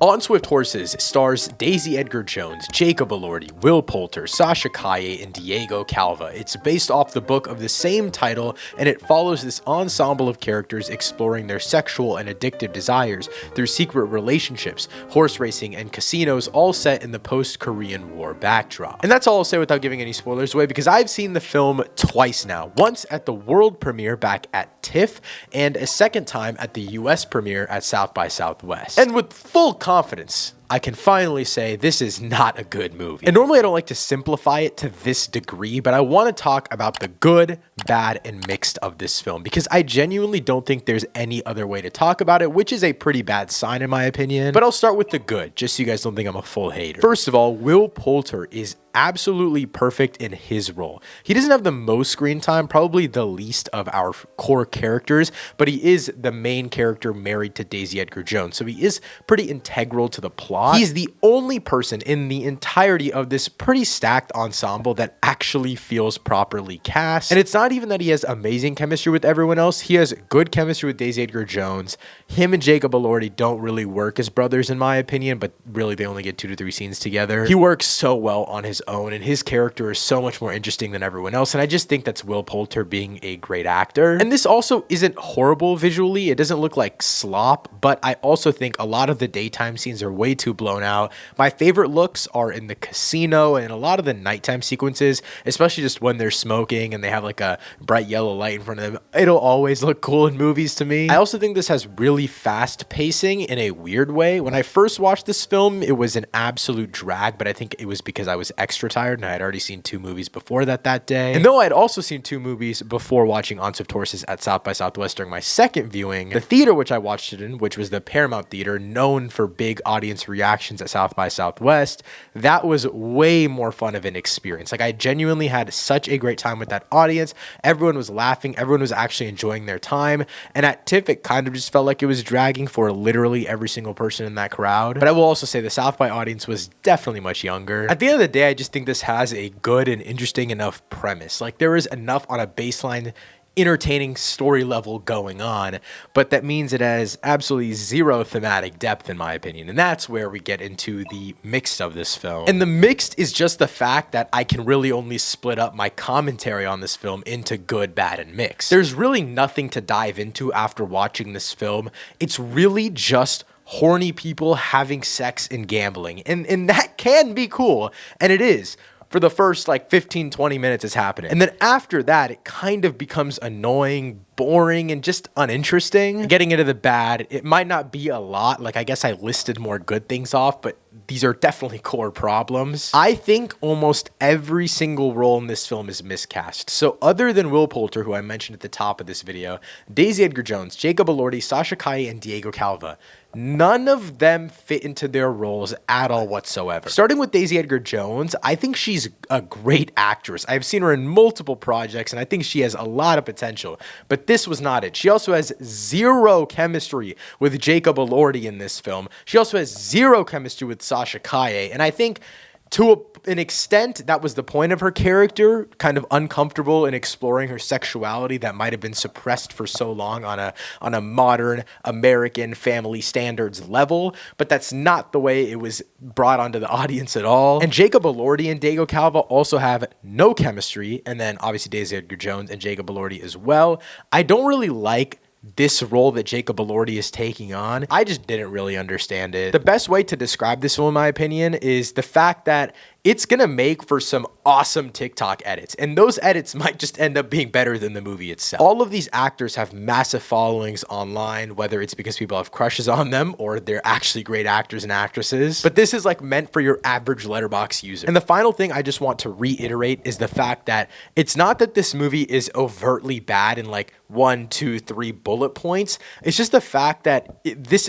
On Swift Horses stars Daisy Edgar Jones, Jacob Elordi, Will Poulter, Sasha Calle, and Diego Calva. It's based off the book of the same title, and it follows this ensemble of characters exploring their sexual and addictive desires through secret relationships, horse racing, and casinos, all set in the post-Korean War backdrop. And that's all I'll say without giving any spoilers away, because I've seen the film twice now. Once at the world premiere back at TIFF, and a second time at the US premiere at South by Southwest. And with full confidence, I can finally say this is not a good movie. And normally I don't like to simplify it to this degree, but I want to talk about the good, bad, and mixed of this film, because I genuinely don't think there's any other way to talk about it, which is a pretty bad sign in my opinion. But I'll start with the good, just so you guys don't think I'm a full hater. First of all, Will Poulter is absolutely perfect in his role. He doesn't have the most screen time, probably the least of our core characters, but he is the main character married to Daisy Edgar Jones, so he is pretty integral to the plot. He's the only person in the entirety of this pretty stacked ensemble that actually feels properly cast. And it's not even that he has amazing chemistry with everyone else. He has good chemistry with Daisy Edgar Jones. Him and Jacob Elordi don't really work as brothers in my opinion, but really they only get 2 to 3 scenes together. He works so well on his own, and his character is so much more interesting than everyone else, and I just think that's Will Poulter being a great actor. And this also isn't horrible visually. It doesn't look like slop, but I also think a lot of the daytime scenes are way too blown out. My favorite looks are in the casino and a lot of the nighttime sequences, especially just when they're smoking and they have like a bright yellow light in front of them. It'll always look cool in movies to me. I also think this has really fast pacing in a weird way. When I first watched this film, it was an absolute drag, but I think it was because I was extra tired and I had already seen 2 movies before that day. And though I had also seen 2 movies before watching On Swift Horses at South by Southwest during my second viewing, the theater which I watched it in, which was the Paramount Theater, known for big audience reactions at South by Southwest, that was way more fun of an experience. Like, I genuinely had such a great time with that audience. Everyone was laughing. Everyone was actually enjoying their time. And at TIFF, it kind of just felt like it was dragging for literally every single person in that crowd. But I will also say the South by audience was definitely much younger. At the end of the day, I just think this has a good and interesting enough premise. Like, there is enough on a baseline entertaining story level going on, but that means it has absolutely zero thematic depth in my opinion, and that's where we get into the mixed of this film. And the mixed is just the fact that I can really only split up my commentary on this film into good, bad, and mixed. There's really nothing to dive into after watching this film. It's really just horny people having sex and gambling, and that can be cool, and it is. For the first like 15-20 minutes is happening. And then after that, it kind of becomes annoying, boring, and just uninteresting. Getting into the bad, it might not be a lot. Like, I guess I listed more good things off, but these are definitely core problems. I think almost every single role in this film is miscast. So other than Will Poulter, who I mentioned at the top of this video, Daisy Edgar Jones, Jacob Elordi, Sasha Calle, and Diego Calva, none of them fit into their roles at all whatsoever. Starting with Daisy Edgar Jones, I think she's a great actress. I've seen her in multiple projects, and I think she has a lot of potential. But this was not it. She also has zero chemistry with Jacob Elordi in this film. She also has zero chemistry with Sasha Calle, and I think to an extent, that was the point of her character, kind of uncomfortable in exploring her sexuality that might have been suppressed for so long on a modern American family standards level, but that's not the way it was brought onto the audience at all. And Jacob Elordi and Diego Calva also have no chemistry, and then obviously Daisy Edgar Jones and Jacob Elordi as well. I don't really like this role that Jacob Elordi is taking on. I just didn't really understand it. The best way to describe this film, in my opinion, is the fact that it's gonna make for some awesome TikTok edits, and those edits might just end up being better than the movie itself. All of these actors have massive followings online, whether it's because people have crushes on them or they're actually great actors and actresses, but this is like meant for your average Letterboxd user. And the final thing I just want to reiterate is the fact that it's not that this movie is overtly bad in like 1, 2, 3 bullet points. It's just the fact that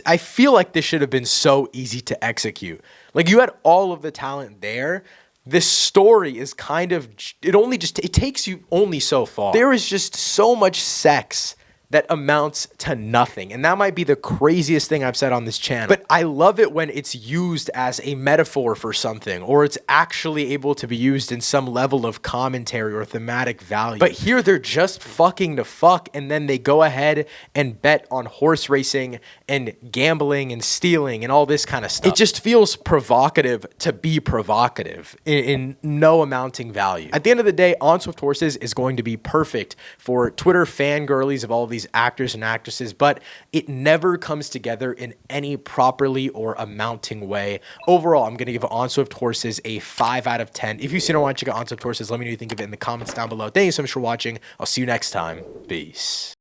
I feel like this should have been so easy to execute. Like, you had all of the talent there. This story is kind of, it takes you only so far. There is just so much sex that amounts to nothing. And that might be the craziest thing I've said on this channel. But I love it when it's used as a metaphor for something, or it's actually able to be used in some level of commentary or thematic value. But here they're just fucking to fuck, and then they go ahead and bet on horse racing and gambling and stealing and all this kind of stuff. It just feels provocative to be provocative in no amounting value. At the end of the day, On Swift Horses is going to be perfect for Twitter fangirlies of all of these actors and actresses, but it never comes together in any properly or amounting way. Overall, I'm going to give On Swift Horses a 5 out of 10. If you've seen or want to check out On Swift Horses, let me know what you think of it in the comments down below. Thank you so much for watching. I'll see you next time. Peace.